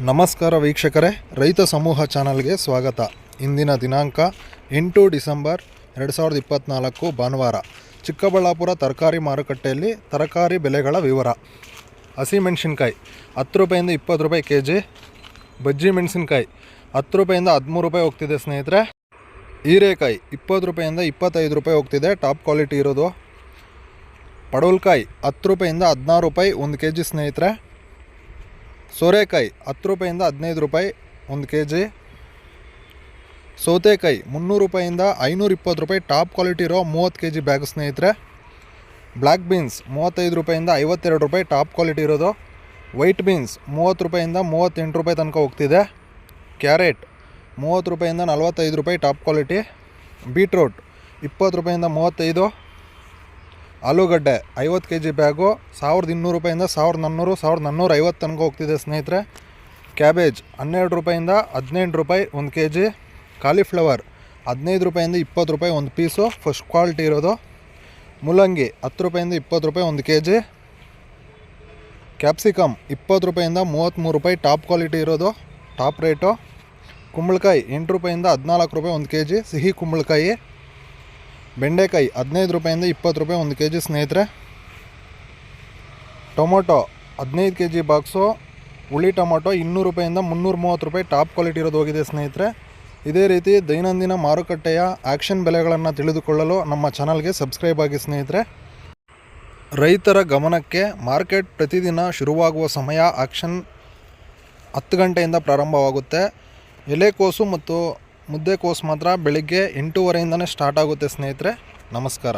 ನಮಸ್ಕಾರ ವೀಕ್ಷಕರೇ, ರೈತ ಸಮೂಹ ಚಾನಲ್ಗೆ ಸ್ವಾಗತ. ಇಂದಿನ ದಿನಾಂಕ 8 ಡಿಸೆಂಬರ್ 2024 ಭಾನುವಾರ. ಚಿಕ್ಕಬಳ್ಳಾಪುರ ತರಕಾರಿ ಮಾರುಕಟ್ಟೆಯಲ್ಲಿ ತರಕಾರಿ ಬೆಲೆಗಳ ವಿವರ. ಹಸಿಮೆಣಸಿನ್ಕಾಯಿ 10 ರೂಪಾಯಿಂದ 20 ರೂಪಾಯಿ kg. ಬಜ್ಜಿ ಮೆಣಸಿನ್ಕಾಯಿ 10 ರೂಪಾಯಿಂದ 13 ರೂಪಾಯಿ ಹೋಗ್ತಿದೆ ಸ್ನೇಹಿತರೆ. ಹೀರೆಕಾಯಿ 20 ರೂಪಾಯಿಂದ 25 ರೂಪಾಯಿ ಹೋಗ್ತಿದೆ, ಟಾಪ್ ಕ್ವಾಲಿಟಿ ಇರೋದು. ಪಡವಲಕಾಯಿ 10 ರೂಪಾಯಿಂದ 16 ರೂಪಾಯಿ 1 kg ಸ್ನೇಹಿತರೆ. ಸೋರೆಕಾಯಿ 10 ರೂಪಾಯಿಂದ 15 ರೂಪಾಯಿ 1 kg. ಸೌತೆಕಾಯಿ 300 ರೂಪಾಯಿಂದ 520 ರೂಪಾಯಿ, ಟಾಪ್ ಕ್ವಾಲಿಟಿ ಇರೋ 30 kg ಬ್ಯಾಗ್ ಸ್ನೇಹಿತರೆ. ಬ್ಲ್ಯಾಕ್ ಬೀನ್ಸ್ 35 ರೂಪಾಯಿಂದ 52 ರೂಪಾಯಿ, ಟಾಪ್ ಕ್ವಾಲಿಟಿ ಇರೋದು. ವೈಟ್ ಬೀನ್ಸ್ 30 ರೂಪಾಯಿಂದ 38 ರೂಪಾಯಿ ತನಕ ಹೋಗ್ತಿದೆ. ಕ್ಯಾರೆಟ್ 30 ರೂಪಾಯಿಂದ 45 ರೂಪಾಯಿ, ಟಾಪ್ ಕ್ವಾಲಿಟಿ. ಬೀಟ್ರೋಟ್ 20 ರೂಪಾಯಿಂದ 35. ಆಲೂಗಡ್ಡೆ 50 kg ಬ್ಯಾಗು 1200 ರೂಪಾಯಿಂದ 1400, 1450 ತನಕ ಹೋಗ್ತಿದೆ ಸ್ನೇಹಿತರೆ. ಕ್ಯಾಬೇಜ್ 12 ರೂಪಾಯಿಂದ 18 ರೂಪಾಯಿ 1 kg. ಕಾಲಿಫ್ಲವರ್ 15 ರೂಪಾಯಿಂದ 20 ರೂಪಾಯಿ 1 ಪೀಸು, ಫಸ್ಟ್ ಕ್ವಾಲಿಟಿ ಇರೋದು. ಮೂಲಂಗಿ 10 ರೂಪಾಯಿಂದ 20 ರೂಪಾಯಿ 1 kg. ಕ್ಯಾಪ್ಸಿಕಮ್ 20 ರೂಪಾಯಿಂದ 33 ರೂಪಾಯಿ, ಟಾಪ್ ಕ್ವಾಲಿಟಿ ಇರೋದು, ಟಾಪ್ ರೇಟು. ಕುಂಬಳಕಾಯಿ 8 ರೂಪಾಯಿಂದ 14 ರೂಪಾಯಿ 1 kg, ಸಿಹಿ ಕುಂಬಳಕಾಯಿ. ಬೆಂಡೆಕಾಯಿ 15 ರೂಪಾಯಿಂದ 20 ರೂಪಾಯಿ 1 kg ಸ್ನೇಹಿತರೆ. ಟೊಮೊಟೊ 15 kg ಬಾಕ್ಸು, ಹುಳಿ ಟೊಮೊಟೊ 200 ರೂಪಾಯಿಂದ 330 ರೂಪಾಯಿ, ಟಾಪ್ ಕ್ವಾಲಿಟಿ ಇರೋದು ಹೋಗಿದೆ ಸ್ನೇಹಿತರೆ. ಇದೇ ರೀತಿ ದೈನಂದಿನ ಮಾರುಕಟ್ಟೆಯ ಆ್ಯಕ್ಷನ್ ಬೆಲೆಗಳನ್ನು ತಿಳಿದುಕೊಳ್ಳಲು ನಮ್ಮ ಚಾನಲ್ಗೆ ಸಬ್ಸ್ಕ್ರೈಬ್ ಆಗಿ ಸ್ನೇಹಿತರೆ. ರೈತರ ಗಮನಕ್ಕೆ, ಮಾರ್ಕೆಟ್ ಪ್ರತಿದಿನ ಶುರುವಾಗುವ ಸಮಯ ಆ್ಯಕ್ಷನ್ 10 ಗಂಟೆಯಿಂದ ಪ್ರಾರಂಭವಾಗುತ್ತೆ. ಎಲೆಕೋಸು ಮತ್ತು ಮುದ್ದೆಕೋಸು ಮಾತ್ರ ಬೆಳಿಗ್ಗೆ 8:30ಇಂದನೇ ಸ್ಟಾರ್ಟ್ ಆಗುತ್ತೆ ಸ್ನೇಹಿತರೆ. ನಮಸ್ಕಾರ.